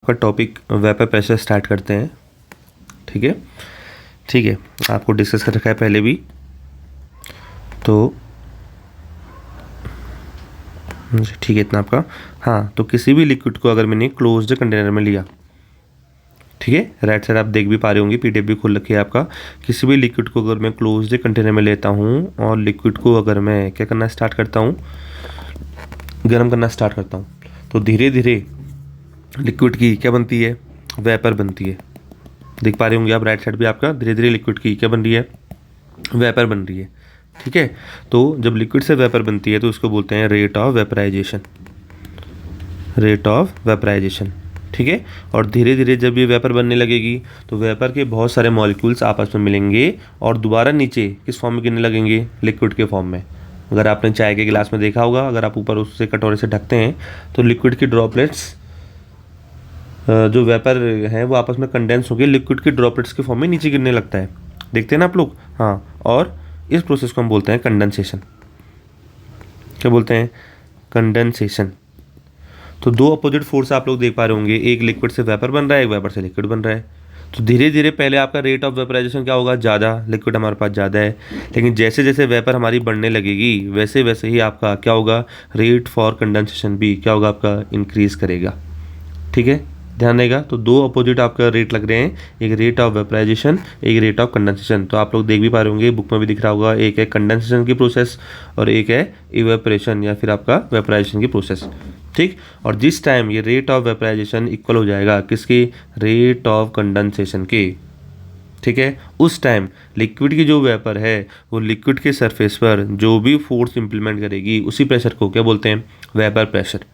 का topic vapour pressure start करते हैं। ठीक है, ठीक है, आपको डिस्कस कर रखा है पहले भी। तो ठीक है, इतना आपका। हाँ, तो किसी भी लिक्विड को अगर मैंने क्लोज्ड कंटेनर में लिया, ठीक है, राइट साइड आप देख भी पा रहे होंगे, पीडीएफ भी खोल रखी है आपका। किसी भी लिक्विड को अगर मैं क्लोज्ड कंटेनर में लेता हूँ और लिक्विड को अगर मैं क्या करना स्टार्ट करता हूँ, गर्म करना स्टार्ट करता हूँ, तो धीरे धीरे लिक्विड की क्या बनती है, वेपर बनती है। देख पा रहे होंगे आप राइट साइड भी आपका, धीरे धीरे लिक्विड की क्या बन रही है, वेपर बन रही है। ठीक है, तो जब लिक्विड से वेपर बनती है तो उसको बोलते हैं rate of vaporisation, rate of vaporisation. ठीक है, और धीरे धीरे जब ये वेपर बनने लगेगी तो वेपर के बहुत सारे मॉलिक्यूल्स आपस में मिलेंगे और दोबारा नीचे किस फॉर्म में गिरने लगेंगे, लिक्विड के फॉर्म में। अगर आपने चाय के गिलास में देखा होगा, अगर आप ऊपर उससे कटोरे से ढकते हैं तो लिक्विड की ड्रॉपलेट्स जो वेपर है वो आपस में कंडेंस होकर लिक्विड के ड्रॉपलेट्स के फॉर्म में नीचे गिरने लगता है। देखते हैं ना आप लोग। हाँ, और इस प्रोसेस को हम बोलते हैं कंडेंसेशन। क्या बोलते हैं, कंडेंसेशन। तो दो अपोजिट फोर्स आप लोग देख पा रहे होंगे, एक लिक्विड से वेपर बन रहा है, एक वेपर से लिक्विड बन रहा है। तो धीरे धीरे पहले आपका रेट ऑफ वेपराइजेशन क्या होगा, ज़्यादा, लिक्विड हमारे पास ज़्यादा है। लेकिन जैसे जैसे वेपर हमारी बढ़ने लगेगी वैसे वैसे ही आपका क्या होगा, रेट फॉर कंडेंसेशन भी क्या होगा, आपका इंक्रीज करेगा। ठीक है, ध्यान देगा। तो दो अपोजिट आपका रेट लग रहे हैं, एक रेट ऑफ वेपराइजेशन, एक रेट ऑफ कंडेंसेशन। तो आप लोग देख भी पा रहे होंगे, बुक में भी दिख रहा होगा, एक है कंडेंसेशन की प्रोसेस और एक है इवेपोरेशन या फिर आपका वेपराइजेशन की प्रोसेस। ठीक, और जिस टाइम ये रेट ऑफ वेपराइजेशन इक्वल हो जाएगा किसकी, रेट ऑफ कंडेंसेशन के, ठीक है, उस टाइम लिक्विड की जो वेपर है वो लिक्विड के सरफेस पर जो भी फोर्स इंप्लीमेंट करेगी उसी प्रेशर को क्या बोलते हैं, वेपर प्रेशर।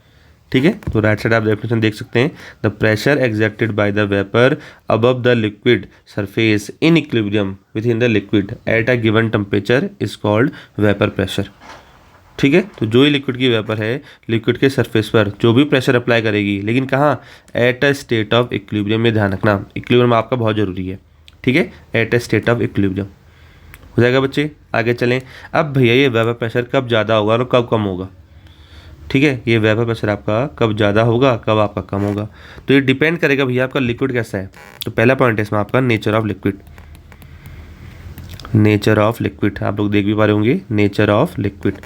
ठीक है, तो राइट साइड आप डेफिनेशन देख सकते हैं, the pressure exerted by the vapour above the liquid surface in equilibrium with in the liquid at a given temperature is called vapour pressure. ठीक है, तो जो ही लिक्विड की वेपर है लिक्विड के सरफेस पर जो भी प्रेशर अप्लाई करेगी, लेकिन कहाँ, at a state of equilibrium. में ध्यान रखना, इक्विलिब्रियम आपका बहुत जरूरी है। ठीक है, at a state of equilibrium हो जाएगा बच्चे। आगे चलें। अब भैया ये वेपर प्रेशर कब ज़्यादा होगा और कब कम होगा। ठीक है, ये वेपर प्रेशर आपका कब ज़्यादा होगा, कब आपका कम होगा, तो ये डिपेंड करेगा भैया आपका लिक्विड कैसा है। तो पहला पॉइंट है इसमें आपका nature of liquid. Nature of liquid आप लोग देख भी पा रहे होंगे, नेचर ऑफ लिक्विड।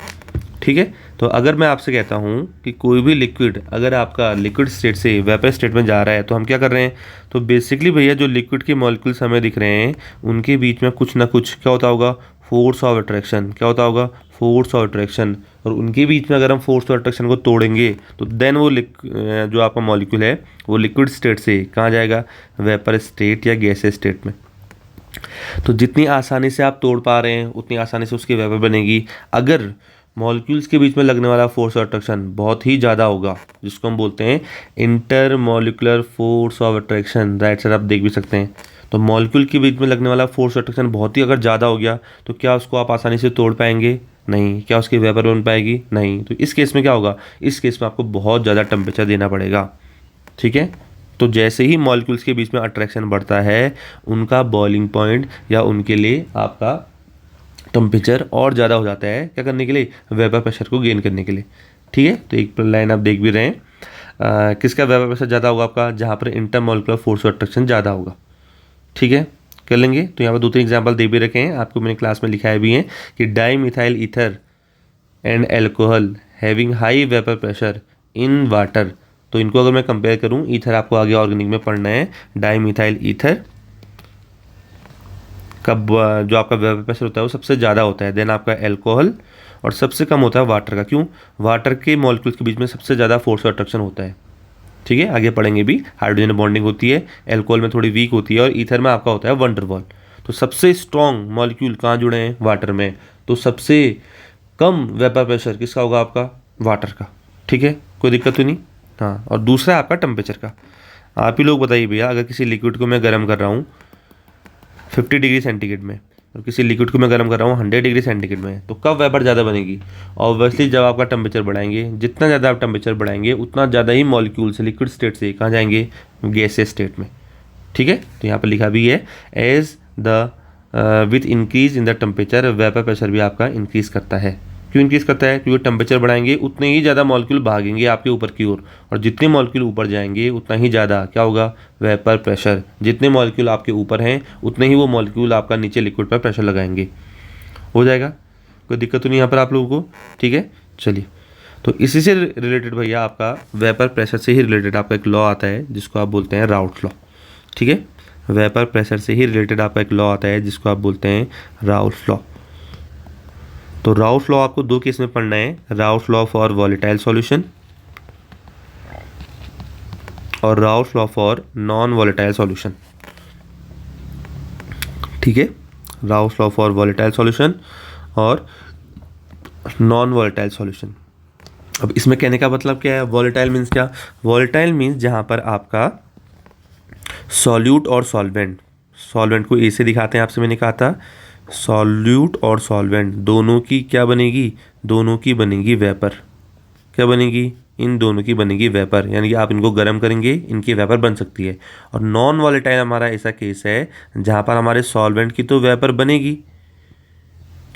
ठीक है, तो अगर मैं आपसे कहता हूँ कि कोई भी लिक्विड अगर आपका लिक्विड स्टेट से वेपर स्टेट में जा रहा है तो हम क्या कर रहे हैं, तो बेसिकली भैया जो लिक्विड के मॉलिक्यूल्स हमें दिख रहे हैं उनके बीच में कुछ ना कुछ क्या होता होगा, फोर्स ऑफ अट्रैक्शन। क्या होता होगा, फोर्स ऑफ अट्रैक्शन। और उनके बीच में अगर हम फोर्स ऑफ अट्रैक्शन को तोड़ेंगे तो देन वो जो आपका मॉलिक्यूल है वो लिक्विड स्टेट से कहाँ जाएगा, वेपर स्टेट या गैसेस स्टेट में। तो जितनी आसानी से आप तोड़ पा रहे हैं उतनी आसानी से उसकी वेपर बनेगी। अगर मॉलिक्यूल्स के बीच में लगने वाला फोर्स ऑफ अट्रैक्शन बहुत ही ज़्यादा होगा, जिसको हम बोलते हैं inter molecular force of attraction, right side आप देख भी सकते हैं। तो मॉलिक्यूल के बीच में लगने वाला फोर्स ऑफ अट्रैक्शन बहुत ही अगर ज़्यादा हो गया तो क्या उसको आप आसानी से तोड़ पाएंगे, नहीं। क्या उसकी वेपर बन पाएगी, नहीं। तो इस केस में क्या होगा, इस केस में आपको बहुत ज़्यादा टेम्परेचर देना पड़ेगा। ठीक है, तो जैसे ही मॉलिक्यूल्स के बीच में अट्रैक्शन बढ़ता है उनका बॉइलिंग पॉइंट या उनके लिए आपका टेम्परेचर और ज़्यादा हो जाता है, क्या करने के लिए, वेपर प्रेशर को गेन करने के लिए। ठीक है, तो एक लाइन आप देख भी रहे हैं, किसका वेपर प्रेशर ज़्यादा होगा आपका, जहाँ पर इंटरमॉलिक्यूलर फोर्स ऑफ अट्रैक्शन ज़्यादा होगा। ठीक है, कर लेंगे। तो यहाँ पर दो तीन एग्जाम्पल दे भी रखे हैं, आपको मैंने क्लास में लिखाए भी हैं कि di methyl ether and alcohol having high vapour pressure in water. तो इनको अगर मैं कंपेयर करूँ, ईथर आपको आगे ऑर्गेनिक में पढ़ना है, डाई मिथाइल ईथर कब जो आपका वेपर प्रेशर होता है वो सबसे ज़्यादा होता है, देन आपका एल्कोहल, और सबसे कम होता है वाटर का। क्यों, वाटर के मॉलिक्यूल्स के बीच में सबसे ज़्यादा फोर्स ऑफ अट्रैक्शन होता है। ठीक है, आगे पढ़ेंगे भी, हाइड्रोजन बॉन्डिंग होती है, एल्कोहल में थोड़ी वीक होती है और ईथर में आपका होता है वन डर वॉल। तो सबसे स्ट्रॉन्ग मॉलिक्यूल कहाँ जुड़े हैं, वाटर में। तो सबसे कम वेपर प्रेशर किसका होगा, आपका वाटर का। ठीक है, कोई दिक्कत तो नहीं। हाँ, और दूसरा आपका टेम्परेचर का। आप ही लोग बताइए भैया, अगर किसी लिक्विड को मैं गर्म कर रहा हूँ 50 डिग्री सेंटीग्रेड में और किसी लिक्विड को मैं गर्म कर रहा हूँ 100 डिग्री सेंटीग्रेड में, तो कब वेपर ज़्यादा बनेगी, ऑब्वियसली जब आपका टेम्परेचर बढ़ाएंगे। जितना ज़्यादा आप टेम्परेचर बढ़ाएंगे उतना ज़्यादा ही मॉलिक्यूल से लिक्विड स्टेट से कहाँ जाएंगे, गैसेस स्टेट में। ठीक है, तो यहाँ पर लिखा भी है as the with increase in the temperature vapour pressure भी आपका इंक्रीज करता है। क्यों इंक्रीज़ करता है? क्योंकि टेम्परेचर बढ़ाएंगे उतने ही ज़्यादा मॉलिक्यूल भागेंगे आपके ऊपर की ओर, और जितने मॉलिक्यूल ऊपर जाएंगे उतना ही ज़्यादा क्या होगा? Vapour pressure. जितने मॉलिक्यूल आपके ऊपर हैं उतने ही वो मॉलिक्यूल आपका नीचे लिक्विड पर प्रेशर लगाएंगे। हो जाएगा, कोई दिक्कत तो नहीं यहाँ पर आप लोगों को? ठीक है, चलिए। तो इसी से रिलेटेड भैया आपका वेपर प्रेशर से ही रिलेटेड आपका एक लॉ आता है जिसको आप बोलते हैं राउल्ट लॉ। ठीक है, वेपर प्रेशर से ही रिलेटेड आपका एक लॉ आता है जिसको आप बोलते हैं राउल्ट लॉ। तो राउल्ट लॉ आपको दो केस में पढ़ना है, Raoult law for volatile solution और Raoult law for non volatile solution. ठीक है, Raoult law for volatile solution और नॉन वॉलेटाइल सॉल्यूशन। अब इसमें कहने का मतलब क्या है? वॉलेटाइल मीन्स क्या? वॉलेटाइल मीन्स जहाँ पर आपका सॉल्यूट और सॉल्वेंट, सॉल्वेंट को ए से दिखाते हैं, आपसे मैंने कहा था सॉल्यूट और सॉल्वेंट दोनों की क्या बनेगी? दोनों की बनेगी वेपर। क्या बनेगी? इन दोनों की बनेगी वेपर, यानी कि आप इनको गर्म करेंगे इनकी वेपर बन सकती है। और नॉन वॉलेटाइल हमारा ऐसा केस है जहाँ पर हमारे सॉल्वेंट की तो वेपर बनेगी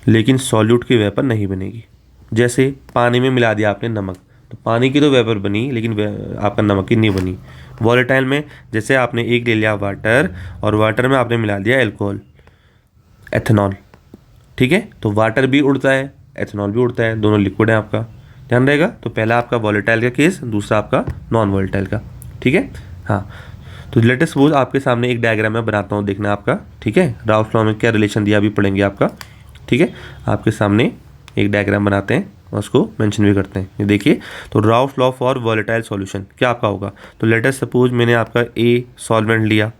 लेकिन सॉल्यूट की वेपर नहीं बनेगी। जैसे पानी में मिला दिया आपने नमक, तो पानी की तो वेपर बनी लेकिन आपका नमक की नहीं बनी। वॉलेटाइल में जैसे आपने एक ले लिया वाटर और वाटर में आपने मिला दिया एल्कोहल, एथेनॉल। ठीक है, तो वाटर भी उड़ता है, एथेनॉल भी उड़ता है, दोनों लिक्विड है आपका, ध्यान रहेगा। तो पहला आपका वॉलेटाइल का केस, दूसरा आपका नॉन वॉलेटाइल का। ठीक है, हाँ। तो लेट अस सपोज आपके सामने एक डायग्राम मैं बनाता हूँ, देखना आपका। ठीक है, राउल्ट लॉ में क्या रिलेशन दिया अभी पढ़ेंगे आपका। ठीक है, आपके सामने एक डायग्राम बनाते हैं और उसको मेंशन भी करते हैं। ये देखिए, तो Raoult law for volatile solution क्या आपका होगा? तो लेट अस सपोज मैंने आपका ए सॉल्वेंट लिया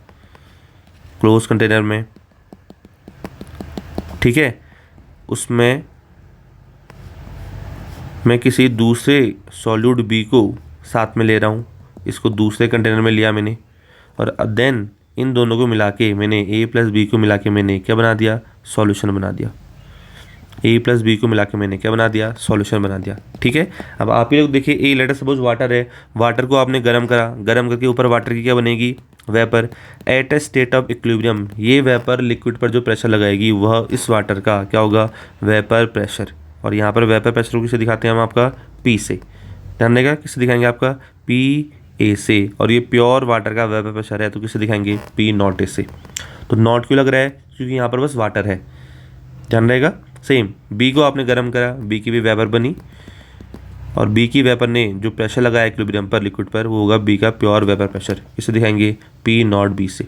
क्लोज कंटेनर में। ठीक है, उसमें मैं किसी दूसरे सॉल्यूट बी को साथ में ले रहा हूँ, इसको दूसरे कंटेनर में लिया मैंने, और देन इन दोनों को मिला के मैंने ए प्लस बी को मिला के मैंने क्या बना दिया? सॉल्यूशन बना दिया। ए प्लस बी को मिला के मैंने क्या बना दिया? सॉल्यूशन बना दिया। ठीक है, अब आप ही लोग देखिए, ए लेट अस सपोज वाटर है, वाटर को आपने गर्म करा, गर्म करके ऊपर वाटर की क्या बनेगी? Vapour. At a state of equilibrium, ये वेपर लिक्विड पर जो प्रेशर लगाएगी वह इस वाटर का क्या होगा? Vapour pressure. और यहाँ पर वेपर प्रेशर को किसे दिखाते हैं हम? आपका पी से। ध्यान देगा, किसे दिखाएंगे? आपका पी ए से। और ये प्योर वाटर का वेपर प्रेशर है तो किसे दिखाएंगे? पी नॉट ए से। तो नॉट क्यों लग रहा है? क्योंकि यहाँ पर बस वाटर है, ध्यान रहेगा। सेम बी को आपने गर्म करा, बी की भी वेपर बनी, और बी की वेपर ने जो प्रेशर लगाया इक्विलिब्रियम पर लिक्विड पर वो होगा बी का प्योर वेपर प्रेशर। इसे दिखाएंगे पी नॉट बी से।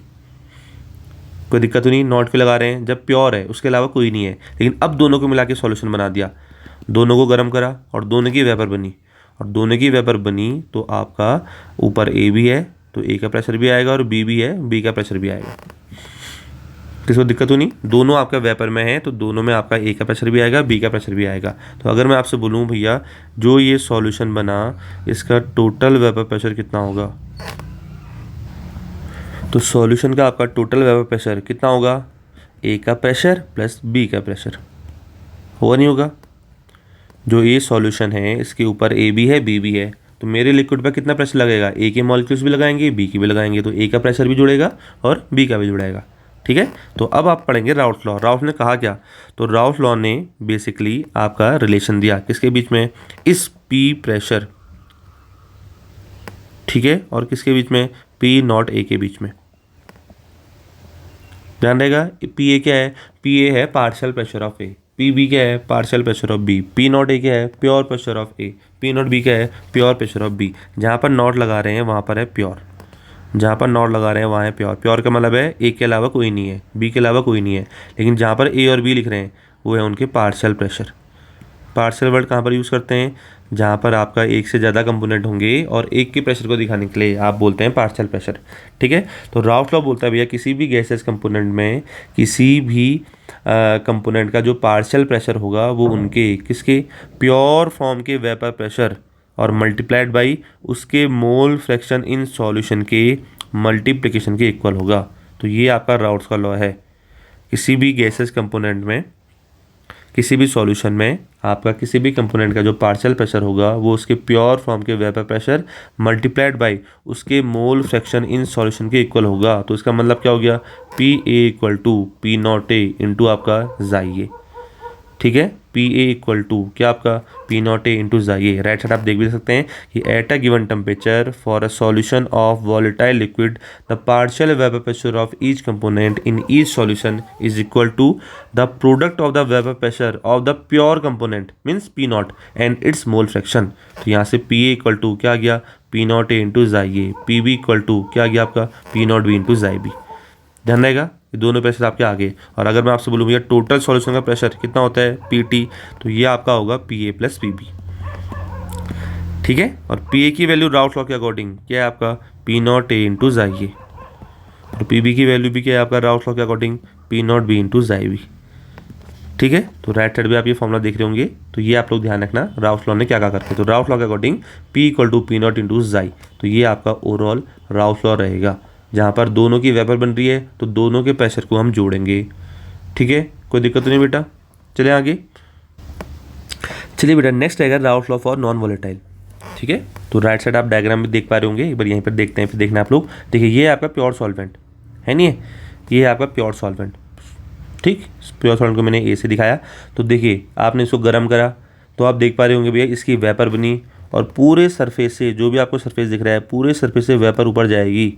कोई दिक्कत तो नहीं, नॉट क्यों लगा रहे हैं? जब प्योर है उसके अलावा कोई नहीं है। लेकिन अब दोनों को मिला के सॉल्यूशन बना दिया, दोनों को गर्म करा और दोनों की वेपर बनी, और दोनों की वेपर बनी तो आपका ऊपर ए भी है तो ए का प्रेशर भी आएगा और बी भी है, बी का प्रेशर भी आएगा। किसी को दिक्कत तो नहीं? दोनों आपका वेपर में है तो दोनों में आपका ए का प्रेशर भी आएगा, बी का प्रेशर भी आएगा। तो अगर मैं आपसे बोलूँ भैया जो ये सॉल्यूशन बना इसका टोटल वेपर प्रेशर कितना होगा, तो सॉल्यूशन का आपका टोटल वेपर प्रेशर कितना होगा? ए का प्रेशर प्लस बी का प्रेशर। होगा नहीं होगा? जो ये सॉल्यूशन है इसके ऊपर ए भी है बी भी है, तो मेरे लिक्विड पर कितना प्रेशर लगेगा? ए के मॉलिक्यूल्स भी लगाएंगे, बी की भी लगाएंगे, तो ए का प्रेशर भी जुड़ेगा और बी का भी जुड़ेगा। ठीक है, तो अब आप पढ़ेंगे राउल्ट लॉ। राउल्ट ने कहा क्या? तो राउल्ट लॉ ने बेसिकली आपका रिलेशन दिया किसके बीच में? इस पी प्रेशर, ठीक है, और किसके बीच में? पी नॉट ए के बीच में। ध्यान रहेगा, पी ए क्या है? पी ए है partial pressure of A, P B क्या है? Partial pressure of B, P naught A क्या है? Pure pressure of A, P naught B क्या है? Pure pressure of B. जहाँ पर नॉट लगा रहे हैं वहाँ पर है प्योर, जहाँ पर नॉट लगा रहे हैं वहाँ है प्योर। प्योर का मतलब है ए के अलावा कोई नहीं है, बी के अलावा कोई नहीं है। लेकिन जहाँ पर ए और बी लिख रहे हैं वो है उनके पार्शियल प्रेशर। पार्शियल वर्ड कहाँ पर यूज़ करते हैं? जहाँ पर आपका एक से ज़्यादा कंपोनेंट होंगे और एक के प्रेशर को दिखाने के लिए आप बोलते हैं पार्शियल प्रेशर। ठीक है, तो राउल्ट लॉ बोलता है भैया किसी भी गैसेस कंपोनेंट में किसी भी कंपोनेंट का जो पार्शियल प्रेशर होगा वो उनके किसके? प्योर फॉर्म के वेपर प्रेशर और मल्टीप्लाइड बाई उसके मोल फ्रैक्शन इन सॉल्यूशन के मल्टीप्लिकेशन के इक्वल होगा। तो ये आपका राउल्ट का लॉ है। किसी भी गैसेस कंपोनेंट में किसी भी सॉल्यूशन में आपका किसी भी कंपोनेंट का जो पार्शियल प्रेशर होगा वो उसके प्योर फॉर्म के वेपर प्रेशर मल्टीप्लाइड बाई उसके मोल फ्रैक्शन इन सॉल्यूशन के इक्वल होगा। तो इसका मतलब क्या हो गया? P A equal to P naught A into आपका जाइए। ठीक है। पी ए इक्वल टू क्या आपका पी नॉट ए इंटू जाइए। राइट साइड आप देख भी सकते हैं कि at a given temperature for a solution of volatile liquid the partial vapour pressure of each component in each solution is equal to the product of the vapour pressure of the pure component means P naught and its mole fraction. तो यहाँ से P A equal to क्या आ गया P naught A into जाइए, P B equal to क्या आ गया आपका P naught B into जाई बी। ध्यान रहेगा ये दोनों प्रेशर आपके आगे। और अगर मैं आपसे बोलूँ भैया टोटल सॉल्यूशन का प्रेशर कितना होता है पी टी, तो ये आपका होगा P A plus P B. ठीक है। और पी ए की वैल्यू राउथ लॉ के अकॉर्डिंग क्या है आपका पी नॉट ए इंटू जाइए, और पी बी की वैल्यू भी क्या है आपका राउथ लॉ के according P naught B into जाई बी। ठीक है। तो राइट साइड भी आप ये फॉर्मूला देख रहे होंगे, तो ये आप लोग ध्यान रखना राउथ लॉ ने क्या क्या करके। तो राउथ लॉ के according P equal to P naught into जाई, तो ये आपका ओवरऑल राउथ लॉ रहेगा। जहाँ पर दोनों की वेपर बन रही है तो दोनों के प्रेशर को हम जोड़ेंगे। ठीक है, कोई दिक्कत नहीं बेटा। चले आगे। चलिए बेटा नेक्स्ट आएगा राउथ लॉ फॉर नॉन वॉलेटाइल। ठीक है। तो राइट साइड आप डायग्राम में देख पा रहे होंगे, एक बार यहीं पर देखते हैं फिर देखना आप लोग। देखिए ये आपका प्योर सॉल्वेंट है नहीं है, ये है आपका प्योर सॉल्वेंट। ठीक, प्योर सॉल्वेंट को मैंने ए से दिखाया। तो देखिए आपने इसको गर्म करा तो आप देख पा रहे होंगे भैया इसकी वेपर बनी, और पूरे सरफेस से जो भी आपको सरफेस दिख रहा है पूरे सरफेस से वेपर ऊपर जाएगी,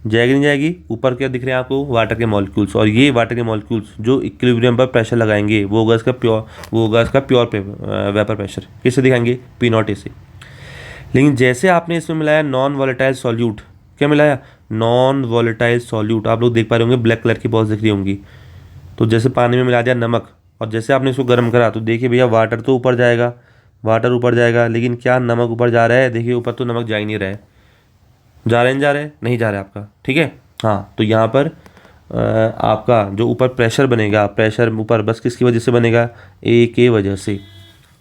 जाएगी नहीं जाएगी। ऊपर क्या दिख रहे हैं आपको वाटर के मॉलिक्यूल्स, और ये वाटर के मॉलिक्यूल्स जो इक्विलिब्रियम पर प्रेशर लगाएंगे वो होगा इसका प्योर वेपर प्रेशर। किससे दिखाएंगे पी नॉट ए से। लेकिन जैसे आपने इसमें मिलाया नॉन वॉलेटाइल सॉल्यूट, क्या मिलाया नॉन वॉलेटाइल सॉल्यूट, आप लोग देख पा रहे होंगे ब्लैक कलर की बॉल्स दिख रही होंगी। तो जैसे पानी में मिला दिया नमक, और जैसे आपने इसको गर्म करा तो देखिए भैया वाटर तो ऊपर जाएगा, वाटर ऊपर जाएगा, लेकिन क्या नमक ऊपर जा रहा है, देखिए ऊपर तो नमक जा ही नहीं रहा है। जा रहे हैं जा रहे हैं नहीं जा रहा है आपका। ठीक है। हाँ, तो यहाँ पर आपका जो ऊपर प्रेशर बनेगा, प्रेशर ऊपर बस किसकी वजह से बनेगा ए के वजह से।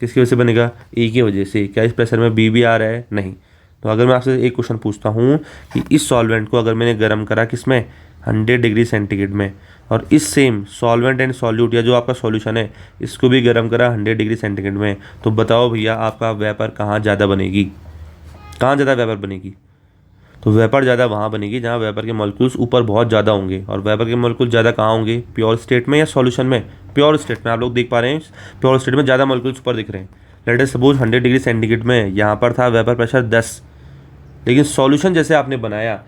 किसकी वजह से बनेगा ए की वजह से। क्या इस प्रेशर में बी भी आ रहा है नहीं। तो अगर मैं आपसे एक क्वेश्चन पूछता हूँ कि इस सॉल्वेंट को अगर मैंने गर्म करा किस में 100 डिग्री सेंटीग्रेड में, और इस सेम सॉल्वेंट एंड सॉल्यूट या जो आपका सॉल्यूशन है इसको भी गर्म करा 100 डिग्री सेंटीग्रेड में, तो बताओ भैया आपका वेपर कहाँ ज़्यादा बनेगी, कहाँ ज़्यादा वेपर बनेगी। तो वेपर ज़्यादा वहाँ बनेगी जहाँ वेपर के मॉलिक्यूल्स ऊपर बहुत ज़्यादा होंगे। और वेपर के मॉलिक्यूल ज़्यादा कहाँ होंगे प्योर स्टेट में या सॉल्यूशन में। प्योर स्टेट में आप लोग देख पा रहे हैं प्योर स्टेट में ज़्यादा मॉलिक्यूल्स ऊपर दिख रहे हैं। Let us suppose 100 degree centigrade में यहाँ पर था वेपर प्रेशर 10, लेकिन सॉल्यूशन जैसे आपने बनाया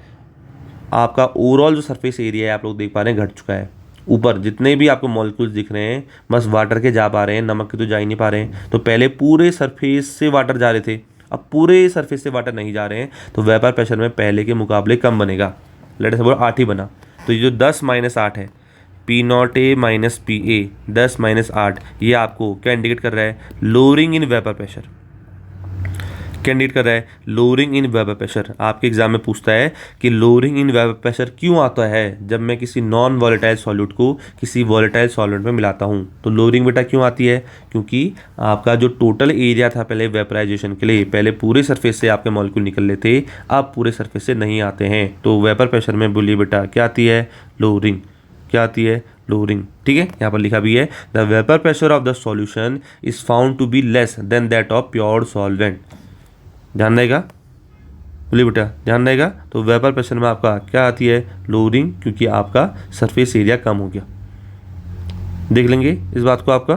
आपका ओवरऑल जो सरफेस एरिया है आप लोग देख पा रहे हैं घट चुका है। ऊपर जितने भी आपको मॉलिक्यूल्स दिख रहे हैं बस वाटर के जा पा रहे हैं, नमक के तो जा ही नहीं पा रहे हैं। तो पहले पूरे सरफेस से वाटर जा रहे थे, अब पूरे सरफेस से वाटर नहीं जा रहे हैं, तो वेपर प्रेशर में पहले के मुकाबले कम बनेगा। लेट अस सपोज 8 ही बना, तो ये जो 10 माइनस 8 है P naught A minus P A, 10 minus 8, ये आपको क्या इंडिकेट कर रहा है लोअरिंग इन वेपर प्रेशर। क्या इंडिकेट कर रहा है लोअरिंग इन वेपर प्रेशर। आपके एग्जाम में पूछता है कि लोअरिंग इन वेपर प्रेशर क्यों आता है जब मैं किसी नॉन वॉलेटाइल सॉल्यूट को किसी वॉलेटाइल सॉल्वेंट में मिलाता हूँ। तो लोअरिंग बेटा क्यों आती है, क्योंकि आपका जो टोटल एरिया था पहले वेपराइजेशन के लिए, पहले पूरे सरफेस से आपके मॉलिक्यूल निकल लेते थे, अब पूरे सरफेस से नहीं आते हैं। तो वेपर प्रेशर में बोलिए बेटा क्या आती है लोअरिंग। क्या आती है लोअरिंग। ठीक है, यहाँ पर लिखा भी है the vapour pressure of the solution is found to be less than that of pure solvent. ध्यान रहेगा बोलिए बेटा ध्यान रहेगा। तो वेपर प्रेशर में आपका क्या आती है लोअरिंग, क्योंकि आपका सरफेस एरिया कम हो गया। देख लेंगे इस बात को आपका।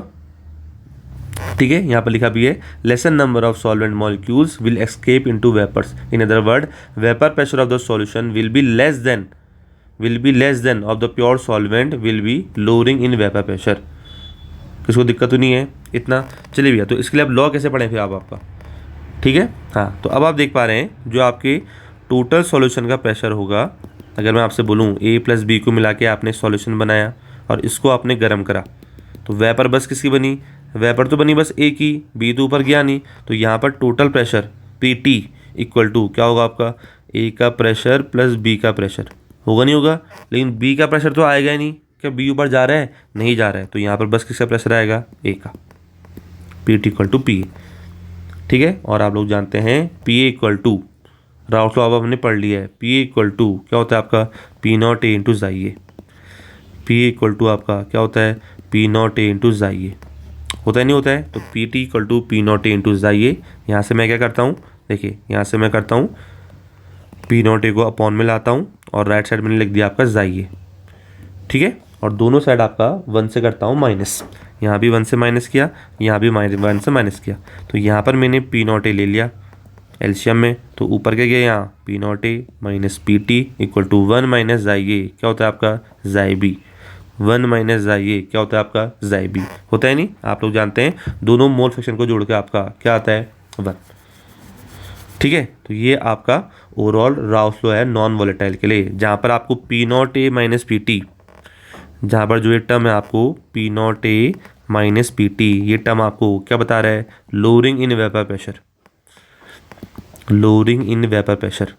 ठीक है, यहाँ पर लिखा भी है lesser number of solvent molecules will escape into vapours. In other word vapour pressure of the solution will be less than of the pure solvent will be lowering in vapour pressure. किसको दिक्कत तो नहीं है इतना। चलिए भैया, तो इसके लिए आप लॉ कैसे पढ़ें फिर आप आपका। ठीक है। हाँ, तो अब आप देख पा रहे हैं जो आपके टोटल सॉल्यूशन का प्रेशर होगा, अगर मैं आपसे बोलूँ ए प्लस बी को मिला के आपने सॉल्यूशन बनाया और इसको आपने गर्म करा, तो वेपर बस किसकी बनी, वेपर तो बनी बस ए की, बी तो ऊपर गया नहीं। तो यहाँ पर total pressure P T equal to क्या होगा आपका ए का प्रेशर प्लस बी का प्रेशर। होगा नहीं होगा, लेकिन बी का प्रेशर तो आएगा ही नहीं। क्या बी ऊपर जा रहा है नहीं जा रहा है, तो यहाँ पर बस किसका प्रेशर आएगा ए का, P T equal to P. ठीक है। और आप लोग जानते हैं P A equal to Raoult law अब हमने पढ़ लिया है, पी ए इक्वल टू क्या होता है आपका पी नॉट ए इंटू जाइए। पी ए इक्वल टू आपका क्या होता है पी नॉट ए इंटू जाइए। होता है नहीं होता है, तो P T equal to P naught A into जाइए। यहाँ से मैं क्या करता हूँ, देखिए यहाँ से मैं करता हूँ पी नॉट ए को अपॉन में लाता हूँ और राइट साइड मैंने लिख दिया आपका जाइए। ठीक है, और दोनों साइड आपका 1 से करता हूँ माइनस। यहाँ भी 1 से माइनस किया, यहाँ भी 1 से माइनस किया, तो यहाँ पर मैंने पी नॉट ए ले लिया एलसीएम में, तो ऊपर क्या गया यहाँ P naught A minus P T equal to 1 minus जाई ए, क्या होता है आपका जाई बी, 1 माइनस जाई ए क्या होता है आपका जाई बी, होता है नहीं, आप लोग जानते हैं दोनों मोल फ्रैक्शन को जोड़ के आपका क्या आता है 1। ठीक है, तो ये आपका ओवरऑल राउस लॉ है नॉन वॉलेटाइल के लिए, जहाँ पर आपको P naught A minus P T, जहाँ पर जो ये टर्म है आपको P naught A minus P T, ये टर्म आपको क्या बता रहा है, lowering in vapour pressure, lowering in vapour pressure,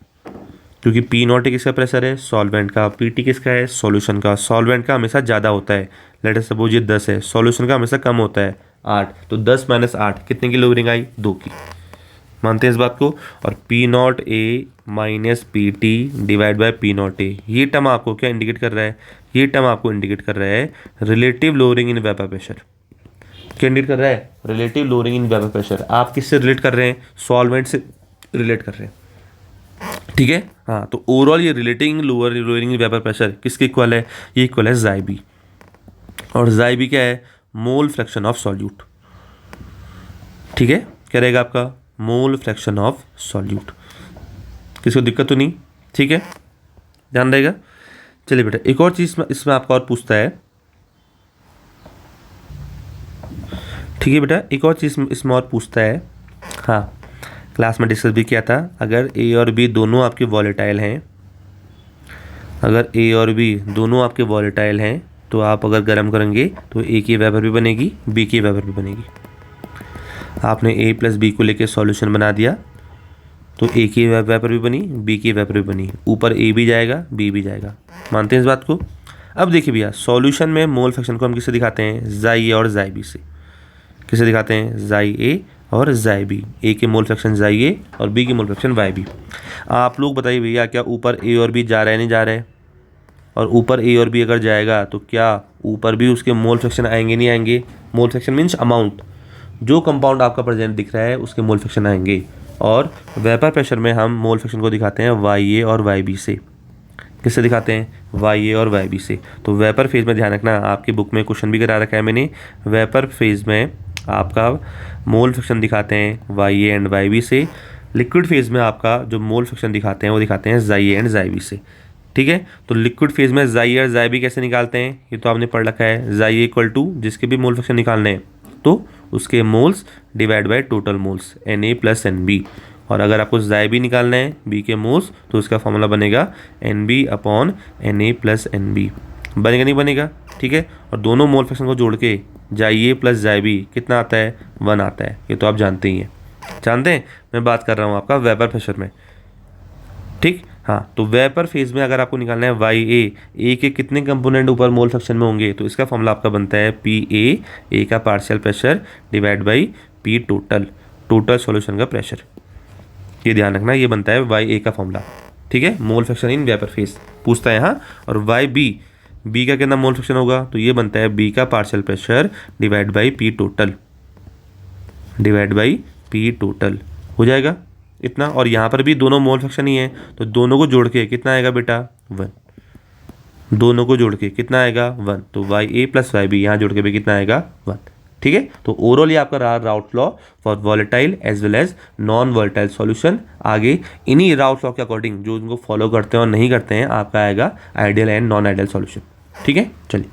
क्योंकि पी नॉट ए किसका प्रेशर है, सॉल्वेंट का, पी टी किसका है, सॉल्यूशन का, सॉल्वेंट का हमेशा ज़्यादा होता है, लेट अस सपोज ये 10 है, सॉल्यूशन का हमेशा कम होता है 8, तो 10 माइनस 8 कितने की लोअरिंग आई, 2 की, मानते हैं इस बात को। और P naught A minus P T divide by P naught ए, ये टर्म आपको क्या इंडिकेट कर रहा है, ये टर्म आपको इंडिकेट कर रहा है relative lowering in vapour pressure, क्या इंडिकेट कर रहा है, relative lowering in vapour pressure, आप किससे रिलेट कर रहे हैं, सॉल्वेंट से रिलेट कर रहे हैं, ठीक है। हाँ, तो ओवरऑल ये रिलेटिंग लोअरिंग वेपर प्रेशर किसके इक्वल है, ये इक्वल है जाई बी, और जाई बी क्या है, मोल फ्रैक्शन ऑफ सॉल्यूट, ठीक है, क्या रहेगा आपका मोल फ्रैक्शन ऑफ सॉल्यूट, किसी को दिक्कत तो नहीं, ठीक है, ध्यान रहेगा। चलिए बेटा एक और चीज़ इसमें आपका और पूछता है, ठीक है बेटा, एक और चीज़ इसमें और पूछता है, हाँ क्लास में डिस्कस भी किया था, अगर ए और बी दोनों आपके वॉलेटाइल हैं, अगर ए और बी दोनों आपके वॉलेटाइल हैं, तो आप अगर गर्म करेंगे तो ए की वेपर भी बनेगी, बी की वेपर भी बनेगी। आपने ए प्लस बी को लेके सॉल्यूशन बना दिया, तो ए की वेपर भी बनी, बी की वेपर भी बनी, ऊपर ए भी जाएगा बी भी जाएगा, मानते हैं इस बात को। अब देखिए भैया सॉल्यूशन में मोल फ्रैक्शन को हम किससे दिखाते हैं, जाई ए और जाई बी से, किसे दिखाते हैं, जाई ए और जाई बी, ए के मोल फ्रैक्शन जाई ए और बी के मोल फ्रैक्शन वाई बी। आप लोग बताइए भैया क्या ऊपर ए और बी जा रहा है नहीं जा रहा है, और ऊपर ए और बी अगर जाएगा तो क्या ऊपर भी उसके मोल फ्रैक्शन आएंगे नहीं आएंगे, मोल फ्रैक्शन मीन्स अमाउंट, जो कंपाउंड आपका प्रेजेंट दिख रहा है उसके मोल फ्रैक्शन आएंगे। और वेपर प्रेशर में हम मोल फ्रैक्शन को दिखाते हैं वाई ए और वाई बी से, किससे दिखाते हैं, वाई ए और वाई बी से। तो वेपर फेज में ध्यान रखना, आपकी बुक में क्वेश्चन भी करा रखा है मैंने, वेपर फेज में आपका मोल फ्रैक्शन दिखाते हैं Y A and Y B से, लिक्विड फेज में आपका जो मोल फ्रैक्शन दिखाते हैं वो दिखाते हैं जाई ए एंड जाई बी से, ठीक है। तो लिक्विड फेज में जाई ए और जाई बी कैसे निकालते हैं, ये तो आपने पढ़ रखा है, जाई ए इक्वल टू जिसके भी मोल फ्रैक्शन निकालने हैं तो उसके moles divide by total moles N A plus N B, और अगर आपको जाई बी निकालना है बी के मोल्स तो उसका फॉर्मूला बनेगा N B upon N A plus N B, बनेगा नहीं बनेगा, ठीक है। और दोनों मोल फ्रैक्शन को जोड़ के जाई ए प्लस जाई बी कितना आता है, 1 आता है, ये तो आप जानते ही हैं, जानते हैं, मैं बात कर रहा हूँ आपका वेपर प्रेशर में, ठीक। हाँ, तो वेपर फेज में अगर आपको निकालना है वाई ए के कितने कंपोनेंट ऊपर मोल फ्रैक्शन में होंगे, तो इसका फॉर्मूला आपका बनता है पी ए का partial pressure divide by P total, total solution का प्रेशर, ये ध्यान रखना, ये बनता है वाई ए का फॉर्मूला, ठीक है, मोल फ्रैक्शन इन वेपर फेज पूछता है। हाँ, और वाई बी का कितना मोल फ्रैक्शन होगा, तो ये बनता है बी का partial pressure divide by P total, divide by P total हो जाएगा इतना। और यहाँ पर भी दोनों मोल फ्रैक्शन ही है, तो दोनों को जोड़ के कितना आएगा बेटा 1, दोनों को जोड़ के कितना आएगा 1, तो वाई ए प्लस वाई बी यहाँ जोड़ के भी कितना आएगा 1, ठीक है। तो ओवरऑल ये आपका रहा Raoult law for volatile as well as non volatile solution. आगे इन्हीं राउट लॉ के अकॉर्डिंग जो इनको फॉलो करते हैं और नहीं करते हैं आपका आएगा ideal and non ideal solution, ठीक है। चलिए